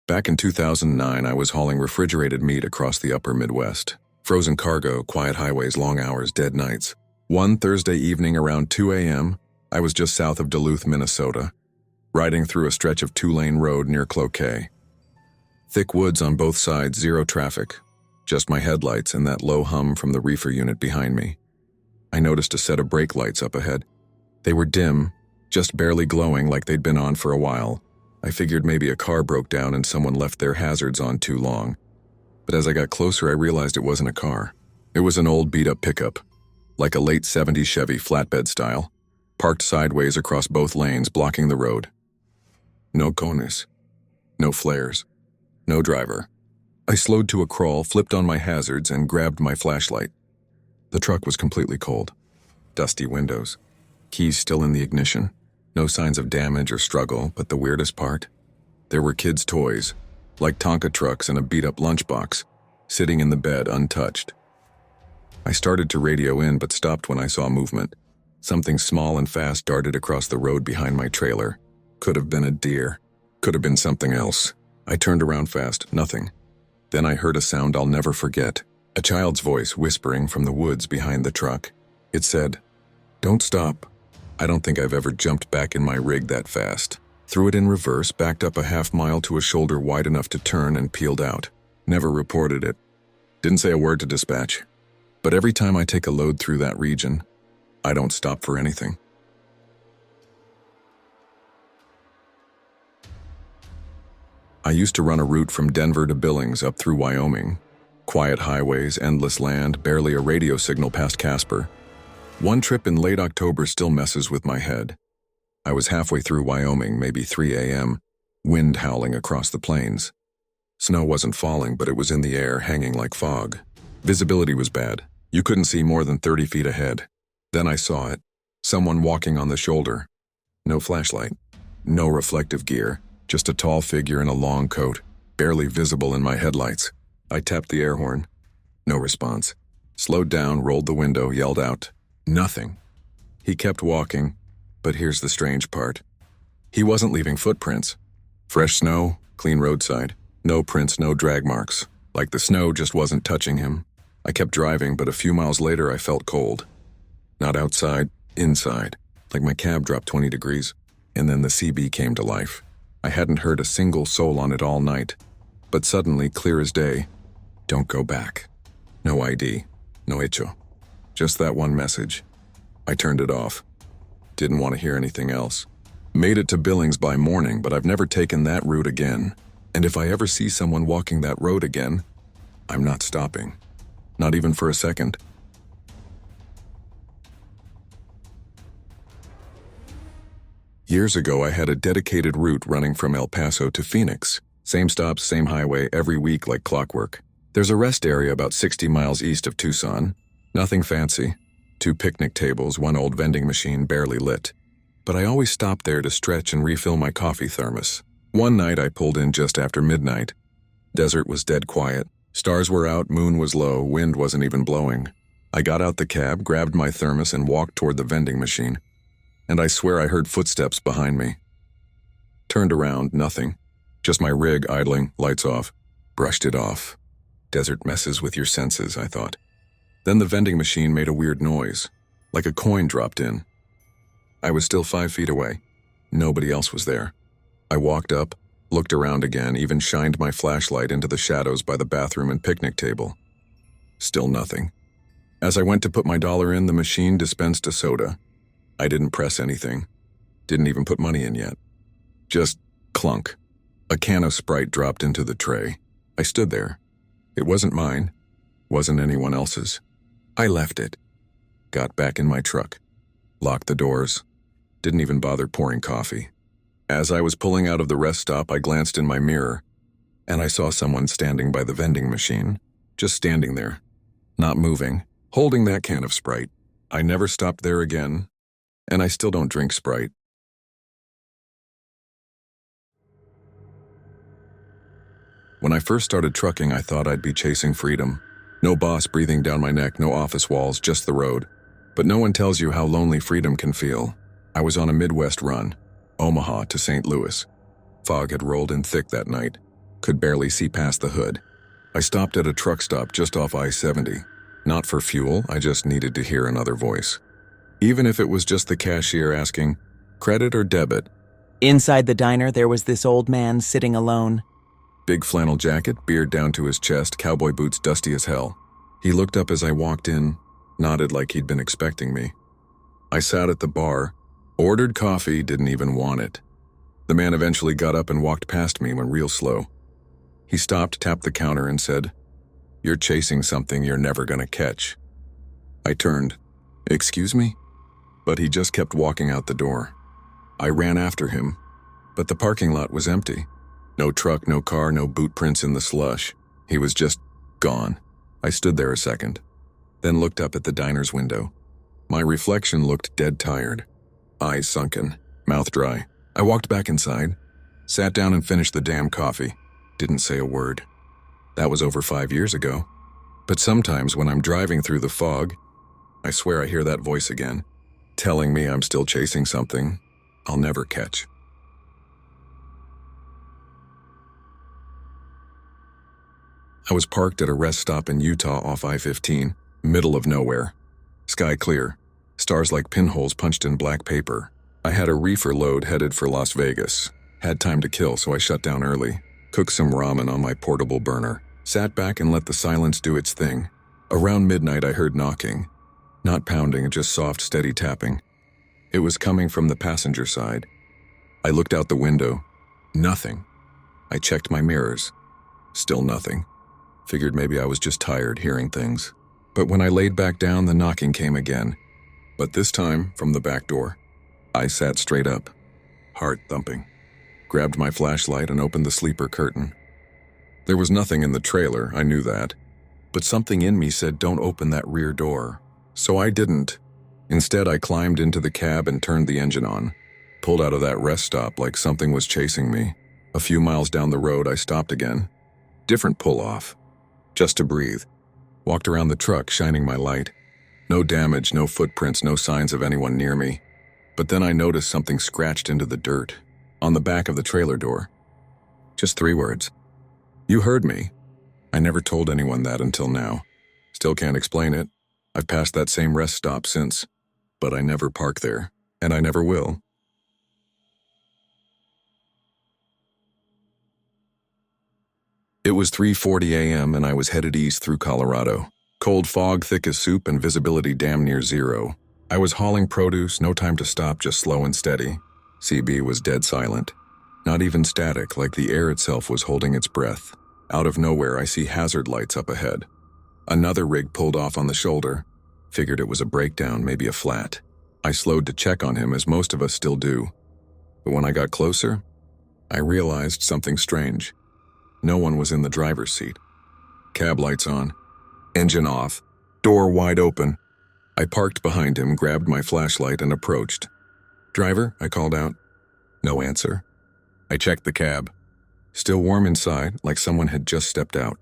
Back in 2009, I was hauling refrigerated meat across the upper Midwest. Frozen cargo, quiet highways, long hours, dead nights. One Thursday evening around 2 a.m., I was just south of Duluth, Minnesota, riding through a stretch of two-lane road near Cloquet. Thick woods on both sides, zero traffic, just my headlights and that low hum from the reefer unit behind me. I noticed a set of brake lights up ahead. They were dim, just barely glowing like they'd been on for a while. I figured maybe a car broke down and someone left their hazards on too long. But as I got closer, I realized it wasn't a car. It was an old beat-up pickup, like a late 70s Chevy flatbed style, parked sideways across both lanes, blocking the road. No cones, no flares, no driver. I slowed to a crawl, flipped on my hazards, and grabbed my flashlight. The truck was completely cold. Dusty windows. Keys still in the ignition. No signs of damage or struggle, but the weirdest part? There were kids' toys, like Tonka trucks and a beat-up lunchbox, sitting in the bed untouched. I started to radio in, but stopped when I saw movement. Something small and fast darted across the road behind my trailer. Could have been a deer. Could have been something else. I turned around fast, nothing. Then I heard a sound I'll never forget. A child's voice whispering from the woods behind the truck. It said, "Don't stop." I don't think I've ever jumped back in my rig that fast. Threw it in reverse, backed up a half-mile to a shoulder wide enough to turn, and peeled out. Never reported it. Didn't say a word to dispatch. But every time I take a load through that region, I don't stop for anything. I used to run a route from Denver to Billings up through Wyoming. Quiet highways, endless land, barely a radio signal past Casper. One trip in late October still messes with my head. I was halfway through Wyoming, maybe 3 a.m., wind howling across the plains. Snow wasn't falling, but it was in the air, hanging like fog. Visibility was bad. You couldn't see more than 30 feet ahead. Then I saw it. Someone walking on the shoulder. No flashlight. No reflective gear. Just a tall figure in a long coat, barely visible in my headlights. I tapped the air horn. No response. Slowed down, rolled the window, yelled out. Nothing. He kept walking, but here's the strange part. He wasn't leaving footprints. Fresh snow, clean roadside. No prints, no drag marks. Like the snow just wasn't touching him. I kept driving, but a few miles later I felt cold. Not outside, inside. Like my cab dropped 20 degrees. And then the CB came to life. I hadn't heard a single soul on it all night. But suddenly, clear as day, don't go back. No ID, no hecho. Just that one message. I turned it off. Didn't want to hear anything else. Made it to Billings by morning, but I've never taken that route again. And if I ever see someone walking that road again, I'm not stopping. Not even for a second. Years ago, I had a dedicated route running from El Paso to Phoenix. Same stops, same highway, every week like clockwork. There's a rest area about 60 miles east of Tucson. Nothing fancy. 2 picnic tables, 1 old vending machine barely lit. But I always stopped there to stretch and refill my coffee thermos. One night I pulled in just after midnight. Desert was dead quiet. Stars were out, moon was low, wind wasn't even blowing. I got out the cab, grabbed my thermos, and walked toward the vending machine. And I swear I heard footsteps behind me. Turned around, nothing. Just my rig idling, lights off. Brushed it off. Desert messes with your senses, I thought. Then the vending machine made a weird noise, like a coin dropped in. I was still 5 feet away. Nobody else was there. I walked up, looked around again, even shined my flashlight into the shadows by the bathroom and picnic table. Still nothing. As I went to put my dollar in, the machine dispensed a soda. I didn't press anything. Didn't even put money in yet. Just clunk. A can of Sprite dropped into the tray. I stood there. It wasn't mine. Wasn't anyone else's. I left it. Got back in my truck. Locked the doors. Didn't even bother pouring coffee. As I was pulling out of the rest stop, I glanced in my mirror, and I saw someone standing by the vending machine. Just standing there. Not moving. Holding that can of Sprite. I never stopped there again, and I still don't drink Sprite. When I first started trucking, I thought I'd be chasing freedom. No boss breathing down my neck, no office walls, just the road. But no one tells you how lonely freedom can feel. I was on a Midwest run, Omaha to St. Louis. Fog had rolled in thick that night. Could barely see past the hood. I stopped at a truck stop just off I-70. Not for fuel, I just needed to hear another voice. Even if it was just the cashier asking, credit or debit? Inside the diner, there was this old man sitting alone. Big flannel jacket, beard down to his chest, cowboy boots dusty as hell. He looked up as I walked in, nodded like he'd been expecting me. I sat at the bar, ordered coffee, didn't even want it. The man eventually got up and walked past me, went real slow. He stopped, tapped the counter, and said, "You're chasing something you're never gonna catch." I turned. "Excuse me?" But he just kept walking out the door. I ran after him, but the parking lot was empty. No truck, no car, no boot prints in the slush. He was just gone. I stood there a second, then looked up at the diner's window. My reflection looked dead tired, eyes sunken, mouth dry. I walked back inside, sat down and finished the damn coffee. Didn't say a word. That was over 5 years ago. But sometimes when I'm driving through the fog, I swear I hear that voice again, telling me I'm still chasing something I'll never catch. I was parked at a rest stop in Utah off I-15, middle of nowhere. Sky clear, stars like pinholes punched in black paper. I had a reefer load headed for Las Vegas. Had time to kill, so I shut down early. Cooked some ramen on my portable burner. Sat back and let the silence do its thing. Around midnight I heard knocking. Not pounding, just soft, steady tapping. It was coming from the passenger side. I looked out the window. Nothing. I checked my mirrors. Still nothing. Figured maybe I was just tired hearing things. But when I laid back down, the knocking came again. But this time, from the back door. I sat straight up, heart thumping. Grabbed my flashlight and opened the sleeper curtain. There was nothing in the trailer, I knew that. But something in me said, don't open that rear door. So I didn't. Instead, I climbed into the cab and turned the engine on. Pulled out of that rest stop like something was chasing me. A few miles down the road, I stopped again. Different pull-off. Just to breathe. Walked around the truck, shining my light. No damage, no footprints, no signs of anyone near me. But then I noticed something scratched into the dirt, on the back of the trailer door. Just 3 words. You heard me. I never told anyone that until now. Still can't explain it. I've passed that same rest stop since, but I never park there, and I never will. It was 3:40 a.m. and I was headed east through Colorado. Cold fog thick as soup and visibility damn near zero. I was hauling produce, no time to stop, just slow and steady. CB was dead silent. Not even static, like the air itself was holding its breath. Out of nowhere, I see hazard lights up ahead. Another rig pulled off on the shoulder. Figured it was a breakdown, maybe a flat. I slowed to check on him, as most of us still do. But when I got closer, I realized something strange. No one was in the driver's seat. Cab lights on, engine off, door wide open. I parked behind him, grabbed my flashlight, and approached. "Driver?" I called out. No answer. I checked the cab. Still warm inside, like someone had just stepped out.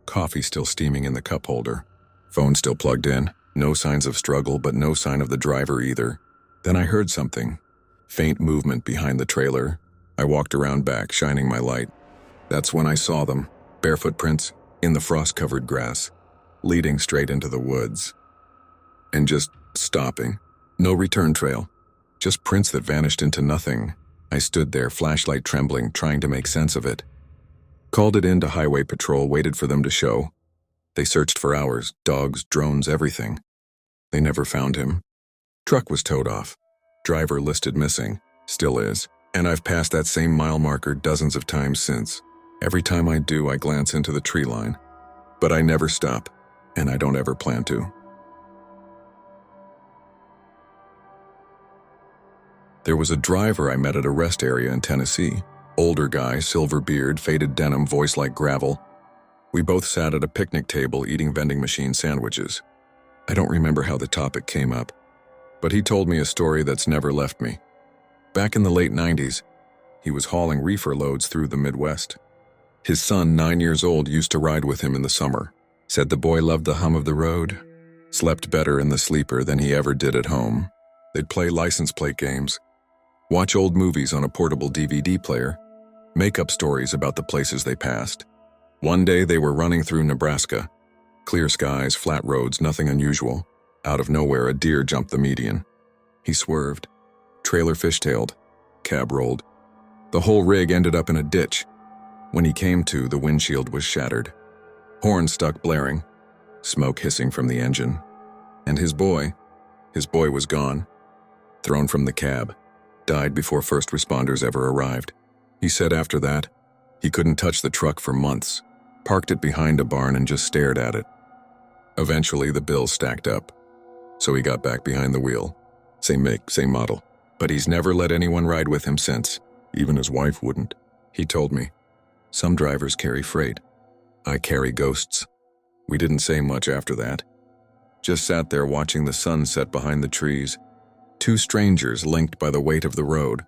Coffee still steaming in the cup holder. Phone still plugged in. No signs of struggle, but no sign of the driver either. Then I heard something. Faint movement behind the trailer. I walked around back, shining my light. That's when I saw them. Bare footprints, in the frost-covered grass, leading straight into the woods. And just stopping. No return trail. Just prints that vanished into nothing. I stood there, flashlight trembling, trying to make sense of it. Called it in to highway patrol, waited for them to show. They searched for hours, dogs, drones, everything. They never found him. Truck was towed off. Driver listed missing. Still is. And I've passed that same mile marker dozens of times since. Every time I do, I glance into the tree line. But I never stop, and I don't ever plan to. There was a driver I met at a rest area in Tennessee. Older guy, silver beard, faded denim, voice like gravel. We both sat at a picnic table eating vending machine sandwiches. I don't remember how the topic came up, but he told me a story that's never left me. Back in the late 90s, he was hauling reefer loads through the Midwest. His son, 9 years old, used to ride with him in the summer. Said the boy loved the hum of the road. Slept better in the sleeper than he ever did at home. They'd play license plate games. Watch old movies on a portable DVD player. make-up stories about the places they passed. One day they were running through Nebraska. Clear skies, flat roads, nothing unusual. Out of nowhere, a deer jumped the median. He swerved. Trailer fishtailed. Cab rolled. The whole rig ended up in a ditch. When he came to, the windshield was shattered. Horn stuck blaring. Smoke hissing from the engine. And his boy was gone. Thrown from the cab. Died before first responders ever arrived. He said after that, he couldn't touch the truck for months. Parked it behind a barn and just stared at it. Eventually, the bills stacked up. So he got back behind the wheel. Same make, same model. But he's never let anyone ride with him since. Even his wife wouldn't. He told me, some drivers carry freight. I carry ghosts. We didn't say much after that. Just sat there watching the sun set behind the trees. Two strangers linked by the weight of the road.